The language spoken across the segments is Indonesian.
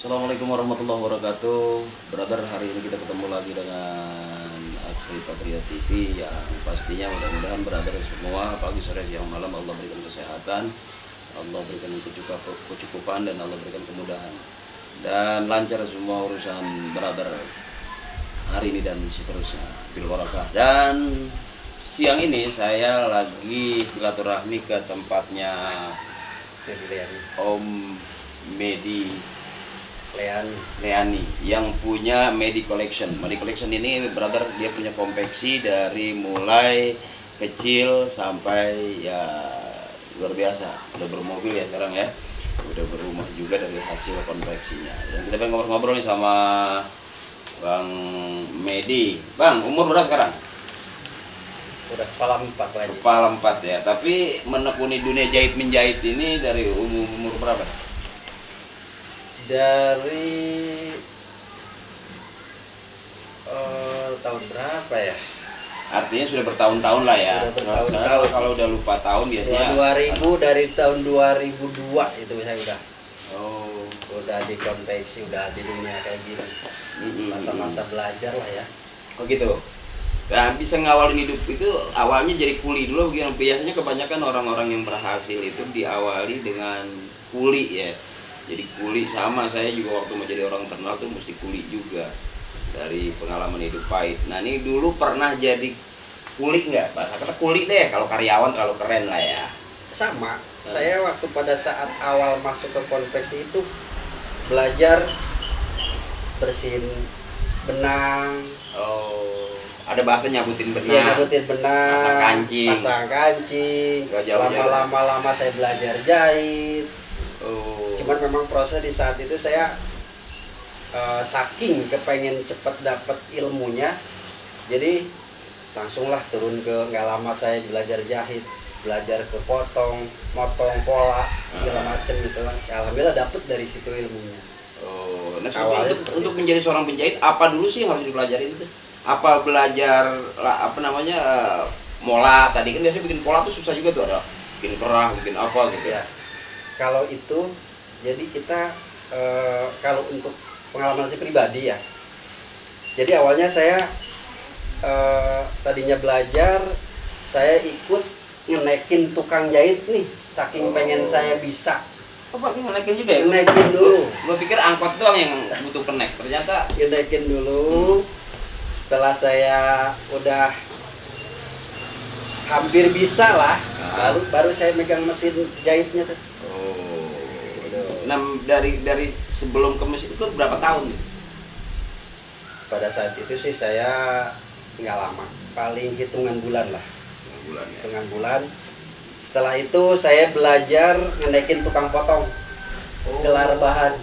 Assalamualaikum warahmatullahi wabarakatuh. Brother, hari ini kita ketemu lagi dengan Asri Patria TV yang pastinya mudah-mudahan brother semua pagi, sore, siang, malam Allah berikan kesehatan, Allah berikan kecukupan, dan Allah berikan kemudahan dan lancar semua urusan brother hari ini dan seterusnya bil barakah. Dan siang ini saya lagi silaturahmi ke tempatnya Om Medi Leani yang punya Medi Collection. Medi Collection ini brother dia punya konveksi dari mulai kecil sampai ya luar biasa. Udah bermobil ya sekarang ya, udah berumah juga dari hasil konveksinya. Dan kita pengen ngobrol-ngobrol nih sama Bang Medi. Bang, umur berapa sekarang? Udah kepala 4 lagi. Kepala 4 ya, tapi menekuni dunia jahit menjahit ini dari umur berapa? Dari tahun berapa ya? Artinya sudah bertahun-tahun lah ya. Sudah bertahun-tahun. Kalau udah lupa tahun biasanya 2000, dari tahun 2002 itu saya udah. Oh, Udah di konveksi, udah di dunia kayak gini. Masa-masa belajar lah ya. oh gitu. Nah, bisa ngawalin hidup itu awalnya jadi kuli dulu. Biasanya kebanyakan orang-orang yang berhasil itu diawali dengan kuli ya. Jadi kuli, sama saya juga waktu menjadi orang terkenal tuh mesti kuli juga dari pengalaman hidup pahit. Nah ini dulu pernah jadi kuli nggak? Bahasa kata kuli deh, kalau karyawan terlalu keren lah ya. Sama, saya waktu pada saat awal masuk ke konveksi itu belajar bersihin benang. Oh, ada bahasa nyabutin benang. Iya, nyabutin benang, pasang kancing. Lama-lama saya belajar jahit. Oh. Cuman memang proses di saat itu saya saking kepengen cepet dapet ilmunya, jadi langsunglah turun ke, nggak lama saya belajar jahit, belajar ke potong, motong pola segala macem gitu kan. Alhamdulillah dapet dari situ ilmunya. Oh, nah untuk menjadi seorang penjahit apa dulu sih yang harus dipelajari itu? Apa belajar apa namanya mola tadi kan biasanya bikin pola tuh susah juga tuh, ada bikin kerah, bikin apa gitu ya. Kalau itu jadi kita kalau untuk pengalaman saya pribadi ya. Jadi awalnya saya tadinya belajar, saya ikut ngenekin tukang jahit nih, saking pengen saya bisa. Oh, Pak, ngenekin juga ya? Ngenekin dulu. Gua pikir angkot doang yang butuh kenek, ternyata ngenekin dulu. Setelah saya udah hampir bisa lah, baru saya megang mesin jahitnya tuh. Nah, dari sebelum ke mesin itu berapa tahun? Pada saat itu sih saya nggak lama, paling hitungan bulan lah. Bulan ya. Hitungan bulan. Setelah itu saya belajar ngenekin tukang potong, gelar bahan.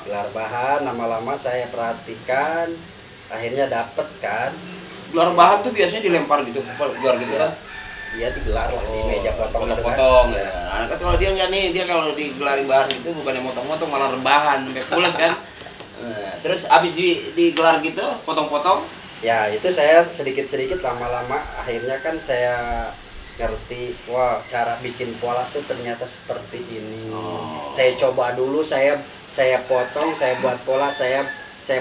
Gelar bahan, lama-lama saya perhatikan, akhirnya dapet kan. Gelar bahan tuh biasanya dilempar gitu, gelar gitu kan? Iya, digelar lah di meja potong. Potong ya. Nah, kan kalau dia nggak nih, dia kalau digelarin bahan itu bukan yang motong-motong, malah rebahan sampai pulas kan. Terus abis digelar gitu, potong-potong. Ya itu saya sedikit-sedikit lama-lama akhirnya kan saya ngerti, wah cara bikin pola tuh ternyata seperti ini. Saya coba dulu, saya potong, saya buat pola, saya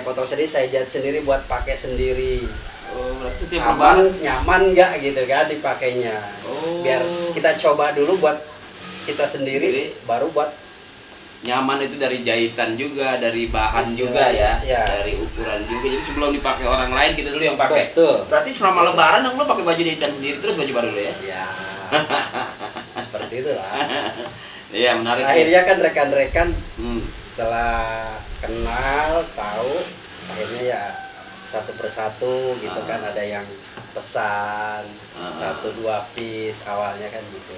potong sendiri, saya jahit sendiri buat pakai sendiri. Oh, berarti setiap nyaman nggak gitu kan dipakainya. Biar kita coba dulu buat kita sendiri, baru buat nyaman. Itu dari jahitan juga, dari bahan juga ya, dari ukuran juga. Jadi sebelum dipakai orang lain kita dulu yang pakai. Betul. Berarti selama lebaran lo pakai baju jahitan sendiri terus baju baru lo ya? Ya. Seperti itulah. Iya, menarik. Akhirnya kan rekan-rekan setelah kenal, tahu, akhirnya ya satu persatu gitu kan, ada yang pesan 1-2 piece awalnya kan gitu.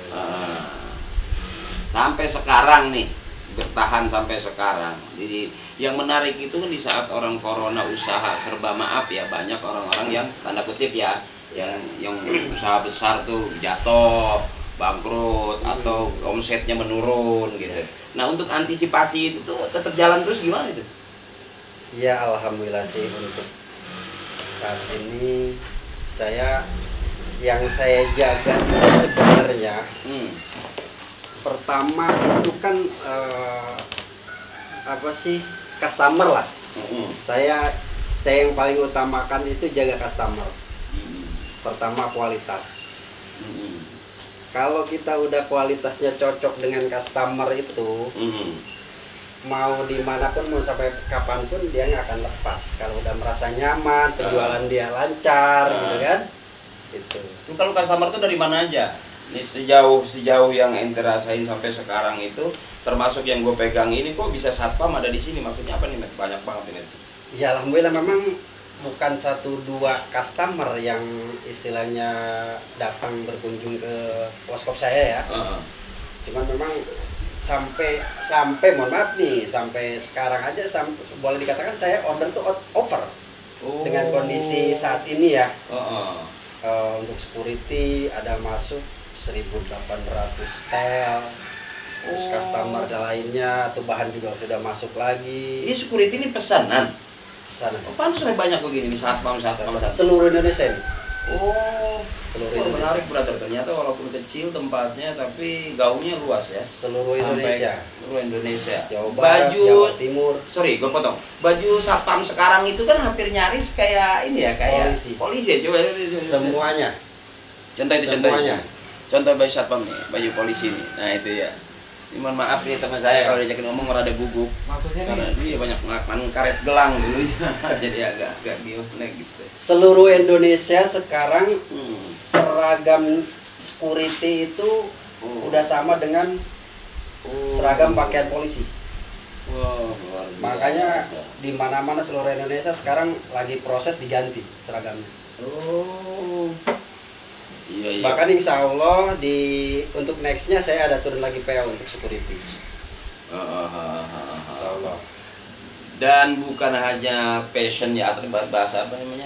Sampai sekarang nih, bertahan sampai sekarang. Jadi yang menarik itu kan di saat orang corona usaha serba maaf ya, banyak orang-orang yang tanda kutip ya, yang usaha besar tuh jatuh, bangkrut atau omsetnya menurun gitu. Nah, untuk antisipasi itu tuh tetap jalan terus gimana itu? Ya alhamdulillah sih, untuk saat ini yang saya jaga itu sebenarnya pertama itu kan apa sih, customer lah. Saya yang paling utamakan itu jaga customer. Pertama kualitas. Kalau kita udah kualitasnya cocok dengan customer itu, mau dimanapun, mau sampai kapanpun dia nggak akan lepas. Kalau udah merasa nyaman, penjualan dia lancar, gitu kan? Itu. Kalau customer tuh dari mana aja? Ini sejauh yang ente rasain sampai sekarang itu, termasuk yang gue pegang ini, kok bisa satpam ada di sini? Maksudnya apa nih, Met? Banyak banget ini. Ya alhamdulillah, memang bukan 1-2 customer yang istilahnya datang berkunjung ke poskop saya ya. Cuman memang sampai mohon maaf nih, sampai sekarang aja boleh dikatakan saya order tuh over. Dengan kondisi saat ini ya. Untuk security ada masuk 1.800 tel. Terus customer lainnya atau bahan juga sudah masuk lagi. Ini security ini pesanan. Pantas banyak begini nih, satpam. Seluruh Indonesia nih. Seluruh Indonesia. Menarik, brother. Ternyata walaupun kecil tempatnya, tapi gaungnya luas ya. Seluruh Indonesia. Jawa Barat, Jawa Timur. Sorry, gue potong. Baju satpam sekarang itu kan hampir nyaris kayak ini ya, kayak polisi. Coba. Semuanya. Contohnya. Contoh baju satpam nih, baju polisi nih. Nah itu ya. Mohon maaf nih teman saya kalau diajakin ngomong rada gugup. Maksudnya karena dia banyak makan karet gelang dulu. Jadi agak gimana gitu. Seluruh Indonesia sekarang seragam security itu udah sama dengan seragam pakaian polisi. Makanya di mana-mana seluruh Indonesia sekarang lagi proses diganti seragamnya. Iya. Bahkan insya Allah untuk nextnya saya ada turun lagi PO untuk security. Insya Allah. Dan bukan hanya passion ya, atau bahasa apa namanya,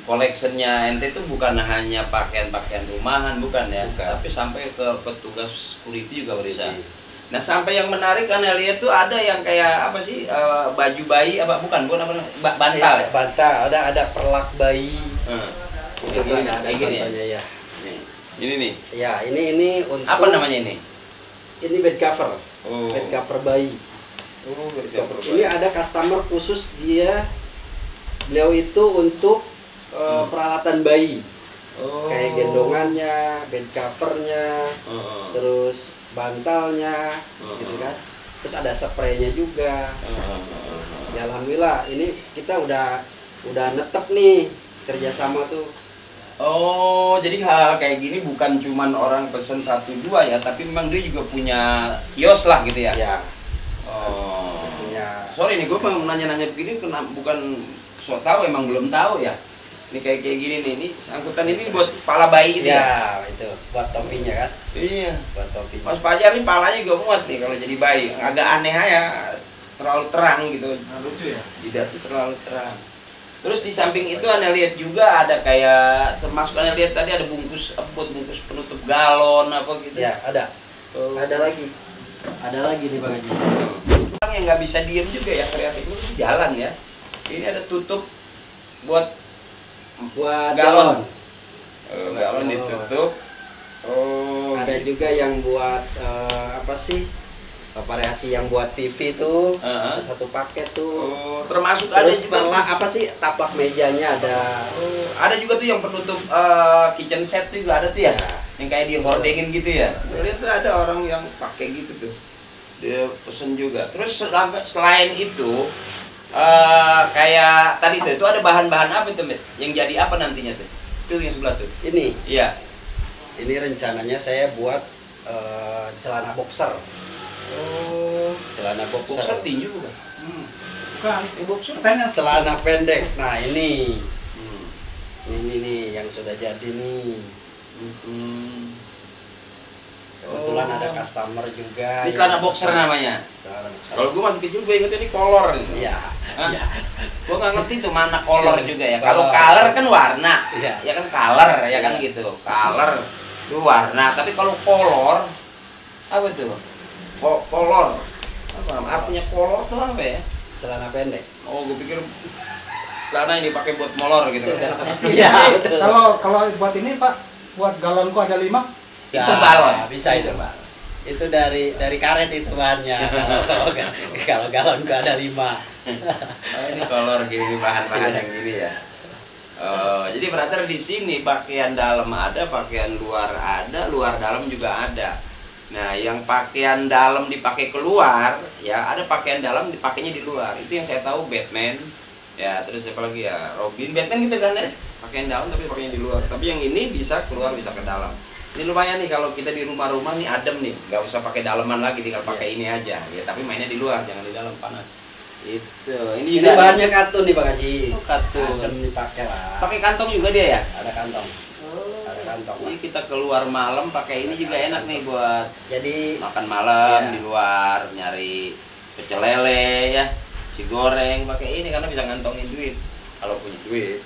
collectionnya ente itu bukan hanya pakaian rumahan, bukan ya, tapi sampai ke petugas security juga bisa. Nah sampai yang menarik kan lihat tuh ada yang kayak apa sih, baju bayi apa bukan apa bantal ya? Bantal, ada perlak bayi. Ada gini ya. Ini nih. Ya, ini untuk apa namanya ini? Ini bed cover. Bed cover bayi. Bed cover bayi. Ini ada customer khusus beliau itu untuk peralatan bayi. Kayak gendongannya, bed covernya, terus bantalnya, gitu kan. Terus ada spraynya juga. Ya alhamdulillah, ini kita udah netep nih kerjasama tuh. Jadi hal kayak gini bukan cuman orang pesen 1-2 ya, tapi memang dia juga punya kios lah gitu ya. Ya. Punya. Sorry nih, gue mau nanya-nanya begini bukan so tahu, emang belum tahu ya. Ini kayak gini nih, ini angkutan ini buat kepala bayi gitu ya. Itu buat topinya kan. Iya. Buat topinya. Mas Fajar nih palanya juga muat nih kalau jadi bayi. Agak aneh aja, terlalu terang gitu. Lucu ya. Tidak tuh terlalu terang. Terus di samping itu Anda lihat juga ada kayak, termasuk Anda lihat tadi ada bungkus penutup galon apa gitu. Ya, ada. Ada lagi nih Bang Haji. Orang yang nggak bisa diem juga ya, kreatif itu jalan ya. Ini ada tutup buat galon. Galon ditutup. Ada juga yang buat apa sih? Variasi yang buat TV tuh, satu paket tuh. Termasuk terus ada juga apa sih, tapak mejanya ada. Ada juga tuh yang penutup kitchen set tuh juga ada tuh ya, yang kayak dihordengin gitu ya. Lihat tuh ada orang yang pakai gitu tuh, dia pesen juga. Terus selain itu kayak tadi tuh, itu ada bahan-bahan apa tuh, yang jadi apa nantinya tuh? Itu yang sebelah tuh. Ini. Iya. Ini rencananya saya buat celana boxer. Celana boxer tinju bukan? Bukan, boxer. Celana pendek. Nah ini nih yang sudah jadi nih. Kebetulan ada customer juga. Ini celana boxer namanya. Kalau gue masih kecil gue ingetnya ini kolor. Iya. Gue nggak ngerti tuh mana kolor juga ya. Kalau color kan warna, ya kan color, ya kan gitu. Color itu warna. Tapi kalau kolor apa tuh? Kolor. Apa artinya kolor tuh apa ya? Celana pendek. Oh, gue pikir celana yang dipakai buat molor gitu. Iya, betul. Kalau buat ini Pak, buat galonku ada 5. Itu balon. Bisa itu, Pak. Itu dari karet itu bahannya. Kalau galon gua ada 5. Oh, ini kolor gini bahan-bahan yang gini ya. Jadi brother di sini pakaian dalam ada, pakaian luar ada, luar dalam juga ada. Nah, yang pakaian dalam dipakai keluar, ya ada pakaian dalam dipakainya di luar. Itu yang saya tahu Batman. Ya, terus siapa lagi ya? Robin, Batman gitu kan ya. Pakaian dalam tapi pakainya di luar. Tapi yang ini bisa keluar, bisa ke dalam. Ini lumayan nih kalau kita di rumah-rumah nih adem nih, nggak usah pakai dalaman lagi, tinggal pakai ini aja. Ya, tapi mainnya di luar, jangan di dalam panas. Itu. Ini bahannya katun nih Bang Haji. Oh, katun. Adem dipakai lah. Pakai kantong juga dia ya? Ada kantong. Ada kantong. Jadi kita keluar malam pakai ini juga enak nih buat jadi makan malam di luar, nyari pecel lele ya, si goreng pakai ini karena bisa ngantongin duit kalau punya duit.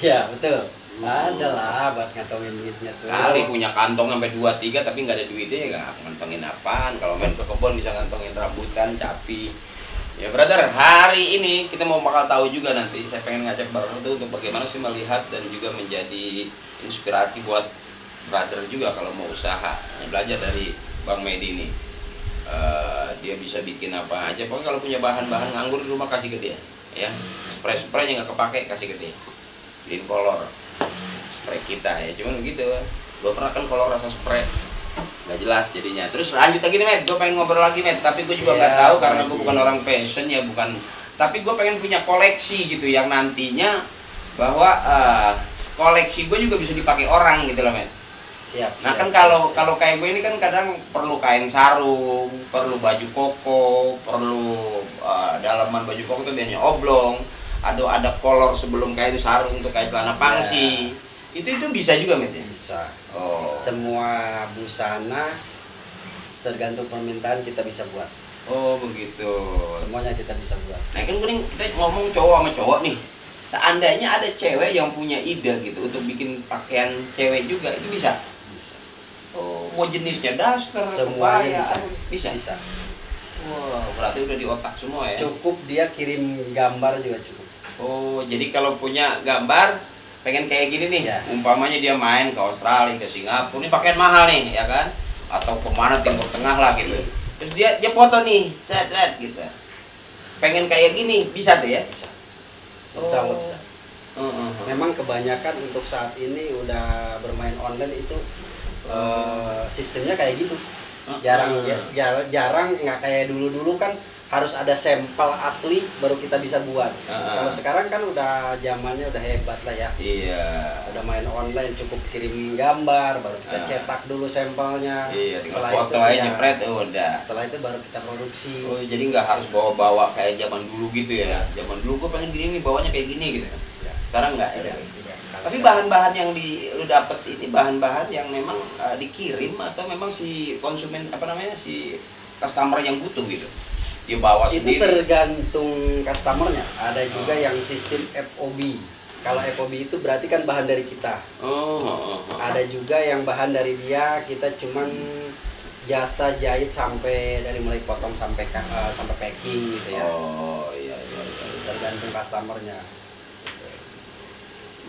Ya betul. Ada lah buat ngantongin duitnya tuh. Kali punya kantong sampai 2-3 tapi nggak ada duitnya ya nggak ngantongin apaan. Kalau main ke kebun bisa ngantongin rambutan, capi. Ya brother, hari ini kita mau bakal tahu juga nanti. Saya pengen ngajak brother itu untuk bagaimana sih melihat dan juga menjadi inspirasi buat brother juga kalau mau usaha. Belajar dari Bang Medi nih. Dia bisa bikin apa aja. Pokoknya kalau punya bahan-bahan nganggur di rumah kasih ke dia. Ya, spray yang nggak kepake kasih ke dia. Beliin kolor spray kita ya. Cuman begitu. Gue pernah kan kolor rasa spray nggak jelas jadinya. Terus lanjut lagi nih Met, gue pengen ngobrol lagi Met, tapi gue juga nggak tahu karena gue bukan orang fashion ya, bukan, tapi gue pengen punya koleksi gitu yang nantinya bahwa koleksi gue juga bisa dipakai orang gitu loh Met. Siap. Nah kan kalau kayak gue ini kan kadang perlu kain sarung, perlu baju koko, perlu dalaman baju koko itu biasanya oblong, ada kolor sebelum kain sarung untuk kain celana pangsi. Itu bisa juga Met ya? Bisa. Oh. Semua busana tergantung permintaan kita bisa buat. Oh begitu. Semuanya kita bisa buat. Nah kan kita ngomong cowok sama cowok nih. Seandainya ada cewek yang punya ide gitu untuk bikin pakaian cewek juga, itu bisa? Bisa. Oh, mau jenisnya daster, semuanya kebaya, bisa. Bisa. Wah, berarti udah di otak semua ya? Cukup dia kirim gambar juga cukup. Oh, jadi kalau punya gambar pengen kayak gini nih, ya. Umpamanya dia main ke Australia, ke Singapura, ini pakaian mahal nih, ya kan? Atau kemana Timur Tengah lah gitu. Terus dia foto nih, set gitu. Pengen kayak gini, bisa tuh ya? Bisa. Insya Allah bisa. Memang kebanyakan untuk saat ini udah bermain online itu sistemnya kayak gitu. Jarang nggak kayak dulu kan harus ada sampel asli baru kita bisa buat. Kalau sekarang kan udah zamannya udah hebat lah ya. Iya. Udah main online, cukup kirim gambar baru kita cetak dulu sampelnya. Iya, setelah foto itu aja nyepret udah. Setelah itu baru kita produksi. Oh, jadi nggak harus bawa-bawa kayak zaman dulu gitu ya. Zaman dulu gua pengen gini nih, bawanya kayak gini gitu. Ya. Sekarang nggak ya. Tapi bahan-bahan yang lu dapet ini bahan-bahan yang memang dikirim atau memang si konsumen si customer yang butuh gitu. Dia bawa itu sendiri. Tergantung customernya. Ada juga yang sistem FOB. Kalau FOB itu berarti kan bahan dari kita. Ada juga yang bahan dari dia, kita cuman jasa jahit sampai dari mulai potong sampai packing gitu ya. Oh iya. Tergantung customernya.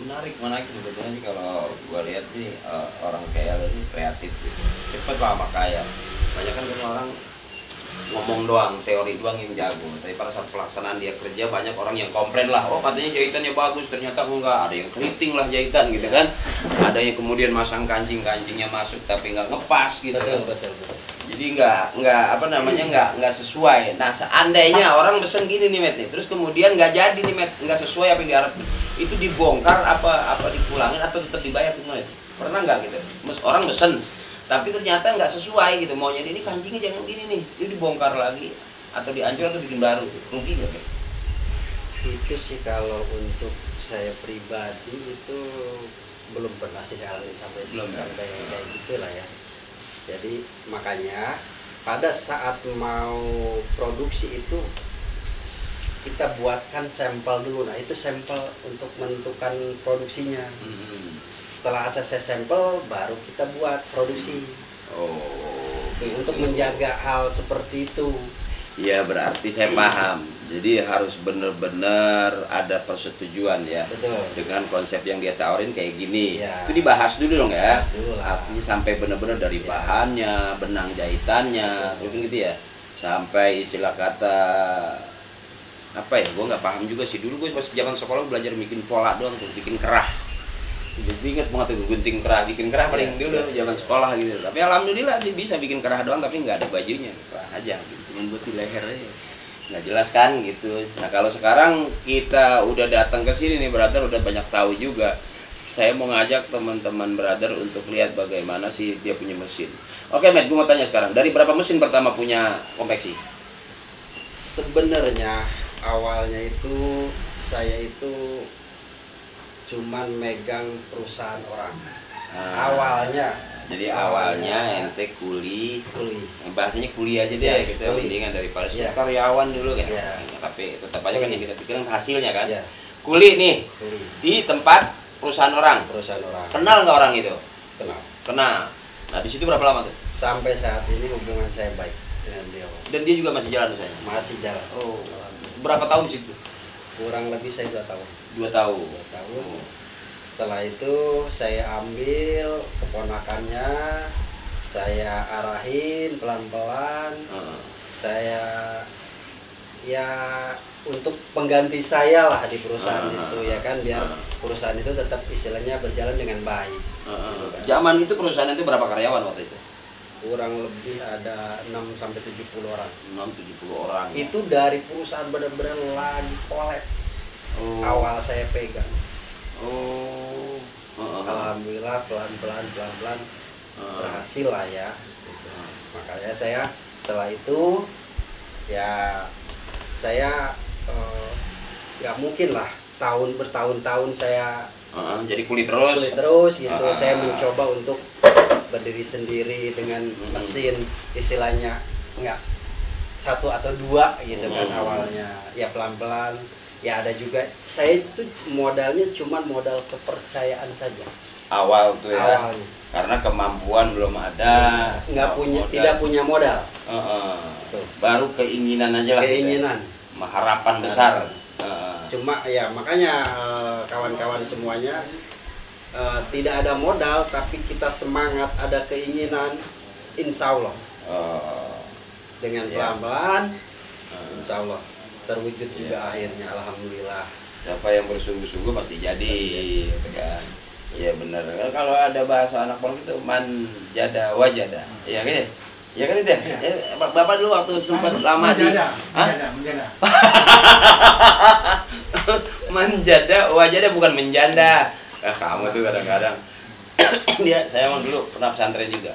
Menarik sebetulnya sih kalau gua lihat nih orang kayak lo ini kreatif gitu. Cepet lama kaya. Banyak kan orang ngomong doang, teori doang yang jago. Tapi pada saat pelaksanaan dia kerja banyak orang yang komplain lah. Oh katanya jahitannya bagus, ternyata enggak. Ada yang keriting lah jahitan gitu kan. Ada yang kemudian masang kancingnya masuk tapi nggak ngepas gitu. Betul. Jadi nggak sesuai. Nah seandainya orang pesen gini nih Met nih, terus kemudian nggak jadi nih Met, nggak sesuai apa yang diharapkan, itu dibongkar apa dipulangin atau tetap dibayar tuh Met? Pernah nggak gitu? Orang pesen tapi ternyata nggak sesuai gitu, maunya ini kancingnya jangan gini nih, itu dibongkar lagi atau dihancur atau bikin baru, rugi nggak? Itu sih kalau untuk saya pribadi itu belum pernah sih sampai kayak gitulah ya. Jadi makanya pada saat mau produksi itu kita buatkan sampel dulu. Nah itu sampel untuk menentukan produksinya. Setelah ACC sampel baru kita buat produksi. Oh, untuk menjaga hal seperti itu. Iya berarti saya paham. Jadi harus benar-benar ada persetujuan ya. Betul. Dengan konsep yang dia tawarin kayak gini. Ya. Itu dibahas dulu dong ya. Bahas dulu lah. Artinya sampai benar-benar dari Ya. bahannya, benang jahitannya, Betul. gitu ya. Sampai istilah kata apa ya? Gue nggak paham juga sih. Dulu gue pas zaman sekolah belajar bikin pola doang tuh, bikin kerah. Jadi inget banget tuh gunting kerah, bikin kerah paling Ya, dulu ya, zaman ya. sekolah gitu. Tapi alhamdulillah sih bisa bikin kerah doang tapi nggak ada bajunya, kerah aja gitu. Cuma buat di leher aja. Nggak jelas kan gitu. Nah kalau sekarang kita udah datang ke sini nih brother, udah banyak tahu juga. Saya mau ngajak teman-teman brother untuk lihat bagaimana sih dia punya mesin. Oke Matt, gue mau tanya sekarang, dari berapa mesin pertama punya konveksi? Sebenarnya awalnya itu saya itu cuman megang perusahaan orang. Awalnya. Jadi awalnya ente kuli, bahasanya kuliah aja deh, Ya, kita kuli. mendingan daripada Ya. karyawan dulu kan. Ya. Tapi tetap aja kan Kuli. yang kita pikirin hasilnya kan. Ya, Kuli nih kuli. di tempat perusahaan orang. Perusahaan orang. Kenal nggak orang itu? Kenal. Kenal. Nah di situ berapa lama tuh? Sampai saat ini hubungan saya baik dengan beliau. Dan dia juga masih jalan usahanya. Masih jalan. Oh, berapa tahun di situ? Kurang lebih saya 2 tahun. 2 tahun. 2 tahun. Setelah itu saya ambil keponakannya, saya arahin pelan-pelan. Saya ya untuk pengganti saya lah di perusahaan itu ya kan, biar perusahaan itu tetap istilahnya berjalan dengan baik. Zaman itu perusahaan itu berapa karyawan waktu itu? Kurang lebih ada 6 sampai 70 orang. 6-70 orang. Itu dari perusahaan benar-benar lagi kolek. Oh. Awal saya pegang. Oh. Alhamdulillah pelan-pelan berhasil lah ya. Gitu. Makanya saya setelah itu ya saya nggak mungkin lah bertahun-tahun saya jadi kulit terus. gitu. Saya mencoba untuk berdiri sendiri dengan mesin, istilahnya nggak 1 atau 2 gitu kan awalnya. Ya pelan-pelan. Ya ada juga, saya itu modalnya cuman modal kepercayaan saja. Awal tuh ya. Awalnya. Karena kemampuan belum ada. Tidak punya modal. Tuh. Baru keinginan aja lah. Keinginan. Kita. Harapan besar. Cuma ya makanya kawan-kawan semuanya tidak ada modal tapi kita semangat, ada keinginan, insya Allah dengan pelan-pelan insya Allah terwujud juga akhirnya, alhamdulillah. Siapa yang bersungguh-sungguh pasti jadi, gitu kan. Iya benar. Kalau ada bahasa anak pondok itu manjada wajada. Iya kan? Iya kan itu ya? Bapak dulu waktu sempat lama di menjada. manjada wajada bukan menjanda. Kamu tuh kadang-kadang dia, saya emang dulu pernah pesantren juga.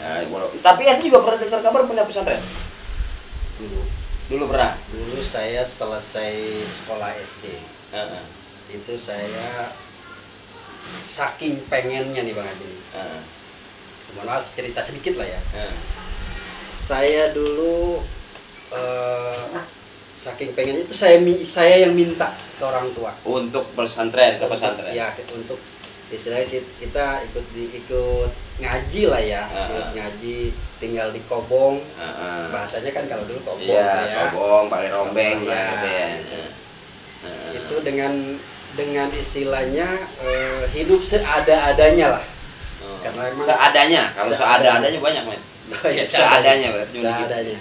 Nah, tapi itu juga pernah dengar kabar punya pesantren. Dulu pernah. Dulu saya selesai sekolah SD. Itu saya saking pengennya nih Bang Haji. Mohon maaf cerita sedikit lah ya. Saya dulu saking pengen itu saya yang minta ke orang tua untuk pesantren, ke pesantren. Ya, untuk istilahnya kita ikut ngaji lah ya. Ikut ngaji, tinggal di Kobong. Bahasanya kan kalau dulu Kobong ya. Kobong, Balai Rombeng ya. gitu ya. Itu dengan istilahnya hidup seadanya lah. Karena emang Seadanya, kalau seadanya banyak men. Ya, seadanya berarti. seadanya.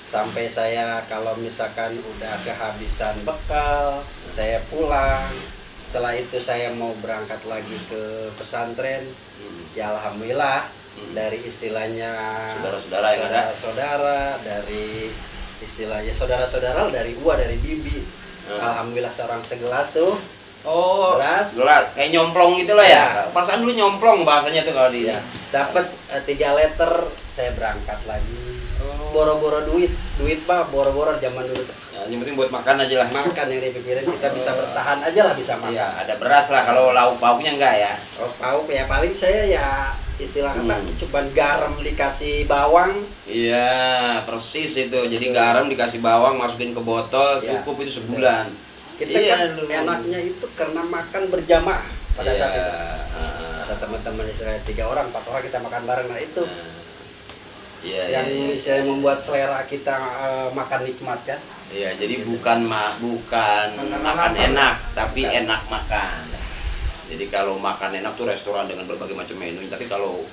Sampai saya kalau misalkan udah kehabisan bekal, saya pulang. Setelah itu saya mau berangkat lagi ke pesantren. Ya alhamdulillah dari istilahnya saudara-saudara, dari istilahnya saudara-saudara dari gua, dari bibi. Alhamdulillah seorang segelas tuh. Oh, gelas kayak nyomplong gitu lah ya. Perasaan dulu nyomplong bahasanya tuh kalau di. Dapat 3 liter, saya berangkat lagi. Boro-boro duit Pak, boro-boro zaman dulu. Ya, yang penting buat makan aja lah. Makan yang dipikirin, kita bisa bertahan aja lah, bisa makan. Iya, ada beras lah, kalau lauk pauknya enggak ya. Pauk ya paling saya ya istilah kata cuman garam dikasih bawang. Iya, persis itu. Jadi garam dikasih bawang, masukin ke botol, cukup itu sebulan. Kita kan enaknya itu karena makan berjamaah pada saat itu. Ada teman-teman istilahnya 3 orang, 4 orang kita makan bareng, nah itu. yang istilahnya membuat selera kita makan nikmat kan. Iya, jadi bukan makan enak, tapi enak makan. Jadi kalau makan enak tuh restoran dengan berbagai macam menu, tapi kalau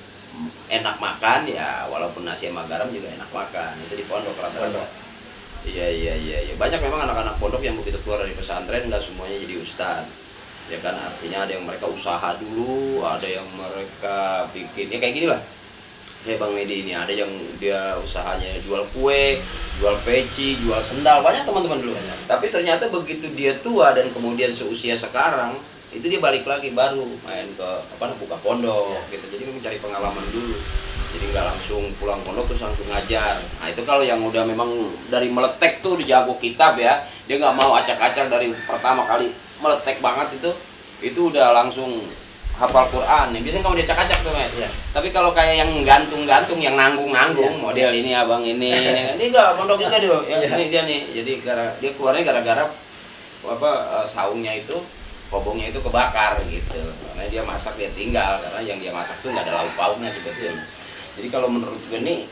enak makan ya walaupun nasi sama garam juga enak makan. Itu di pondok rata-rata. Iya. Banyak memang anak-anak pondok yang begitu keluar dari pesantren nggak semuanya jadi ustadz. Ya kan, artinya ada yang mereka usaha dulu, ada yang mereka bikin ya kayak gini lah. Kayak Bang Medi ini ada yang dia usahanya jual kue, jual peci, jual sendal, banyak teman-teman dulu. Tapi ternyata begitu dia tua dan kemudian seusia sekarang, itu dia balik lagi baru main ke buka pondok gitu. Jadi mencari pengalaman dulu. Jadi nggak langsung pulang pondok terus langsung ngajar. Nah itu kalau yang udah memang dari meletek tuh dijago kitab ya, dia nggak mau acak-acak dari pertama kali meletek banget itu udah langsung hafal Quran. Yang biasanya kamu diacak-acak tuh Mas. Tapi kalau kayak yang gantung-gantung, yang nanggung-nanggung, model ini abang ini enggak pondok juga dia. Ini dia nih. Jadi dia keluarnya gara-gara saungnya itu, kobongnya itu kebakar gitu. Karena dia masak dia tinggal, karena yang dia masak tuh nggak ada lauk pauknya sebetulnya. Jadi kalau menurut gue nih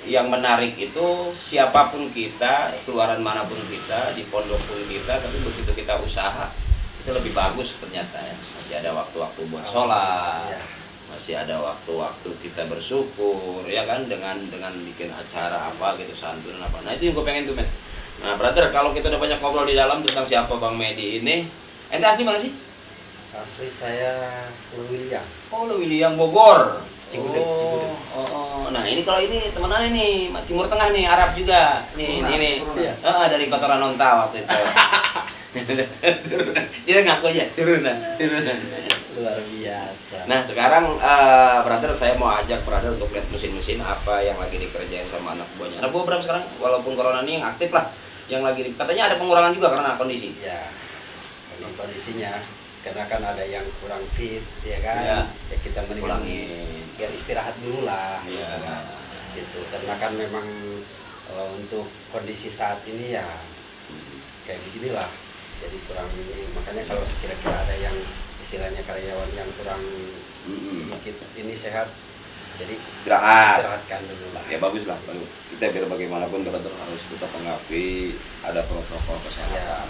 yang menarik itu siapapun kita, keluaran manapun kita, di pondok pun kita, tapi begitu kita usaha itu lebih bagus ternyata ya. Masih ada waktu-waktu buat sholat, masih ada waktu-waktu kita bersyukur ya kan, dengan bikin acara apa gitu, santunan apa. Nah itu yang gue pengen tuh men. Nah brother, kalau kita udah banyak ngobrol di dalam tentang siapa Bang Medi ini, ente asli mana sih? Asli saya Lewiliang. Oh Lewiliang Bogor. Cigudeg. Nah ini kalau ini teman-teman ini Timur Tengah nih, Arab juga nih. Dari kotoran onta waktu itu. Dia ngaku aja turunan. Luar biasa. Nah sekarang brother, saya mau ajak brother untuk lihat mesin-mesin apa yang lagi dikerjain sama anak buahnya. Anak buah berapa sekarang? Walaupun corona ini yang aktif lah, yang lagi katanya ada pengurangan juga karena kondisi. Ya, kondisinya. Karena kan ada yang kurang fit, ya kan? Ya kita mendingan biar istirahat dulu lah, gitu. Karena kan memang untuk kondisi saat ini ya kayak beginilah. Jadi kurang ini, makanya kalau sekira-kira ada yang istilahnya karyawan yang kurang sedikit ini sehat, jadi istirahatkan dulu lah. Ya bagus lah, bagus. Kita biar bagaimanapun brother harus tetap mengakui ada protokol kesehatan.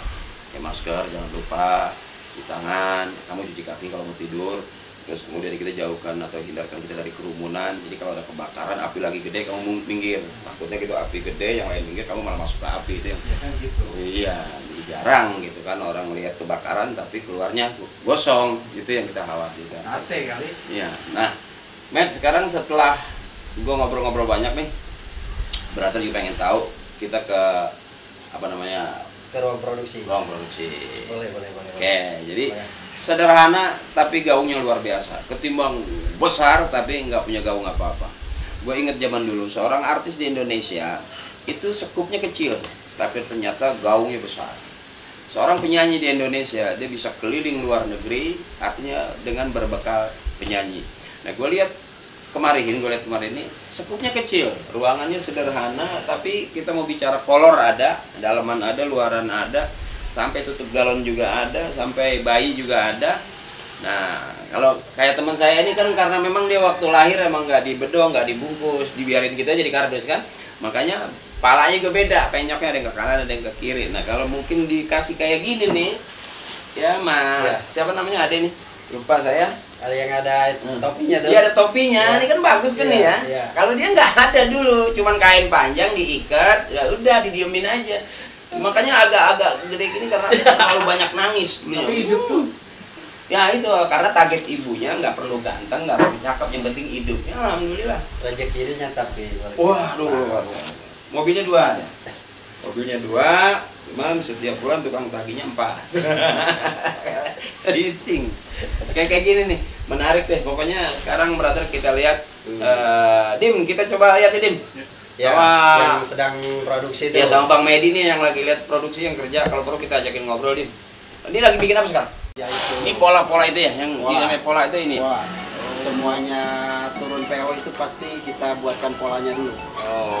Ya masker jangan lupa, di tangan, kamu cuci kaki kalau mau tidur, terus kemudian kita jauhkan atau hindarkan kita dari kerumunan. Jadi kalau ada kebakaran, api lagi gede, kamu minggir. Takutnya gitu api gede, yang lain minggir, kamu malah masuk ke api. Itu yang biasanya gitu. Iya, jarang gitu kan orang melihat kebakaran tapi keluarnya gosong. Itu yang kita khawatirkan. Sate kali. Iya. Nah, Matt, sekarang setelah gua ngobrol-ngobrol banyak nih, brother juga pengen tahu kita ke ke ruang produksi. Ruang produksi. Boleh. Oke, jadi sederhana tapi gaungnya luar biasa. Ketimbang besar tapi nggak punya gaung apa-apa. Gue inget zaman dulu seorang artis di Indonesia itu sekupnya kecil, tapi ternyata gaungnya besar. Seorang penyanyi di Indonesia dia bisa keliling luar negeri, artinya dengan berbekal penyanyi. Nah, gue lihat kemarin ini sekupnya kecil, ruangannya sederhana, tapi kita mau bicara kolor ada, dalaman ada, luaran ada, sampai tutup galon juga ada, sampai bayi juga ada. Nah kalau kayak teman saya ini kan karena memang dia waktu lahir emang nggak dibedong, nggak dibungkus, dibiarin kita jadi kardus kan, makanya palanya juga beda, penyoknya ada yang ke kanan ada yang ke kiri. Nah kalau mungkin dikasih kayak gini nih ya Mas siapa namanya, ada ini lupa saya. Ada yang ada topinya tuh. Iya ada topinya, ini kan bagus kan ya. Kalau dia nggak ada dulu, cuman kain panjang diikat, ya udah didiemin aja. Makanya agak-agak gede gini karena terlalu banyak nangis. Tapi hidup tuh. Ya itu karena target ibunya nggak perlu ganteng, nggak perlu cakep, yang penting hidupnya. Alhamdulillah. Rezekinya tapi. Waduh. Mobilnya 2 ada. Mobilnya 2. Cuman setiap bulan tukang tagihnya 4. Leasing. Kayak gini nih, menarik deh. Pokoknya sekarang brother kita lihat Dim, kita coba lihat ya Dim. Ya, yang sedang produksi itu. Ya sama Bang Medi nih yang lagi lihat produksi yang kerja. Kalau perlu kita ajakin ngobrol Dim. Ini lagi bikin apa sekarang? Ya itu. Ini pola-pola itu ya, yang namanya pola itu ini. Semuanya turun PO itu pasti kita buatkan polanya dulu. Oh.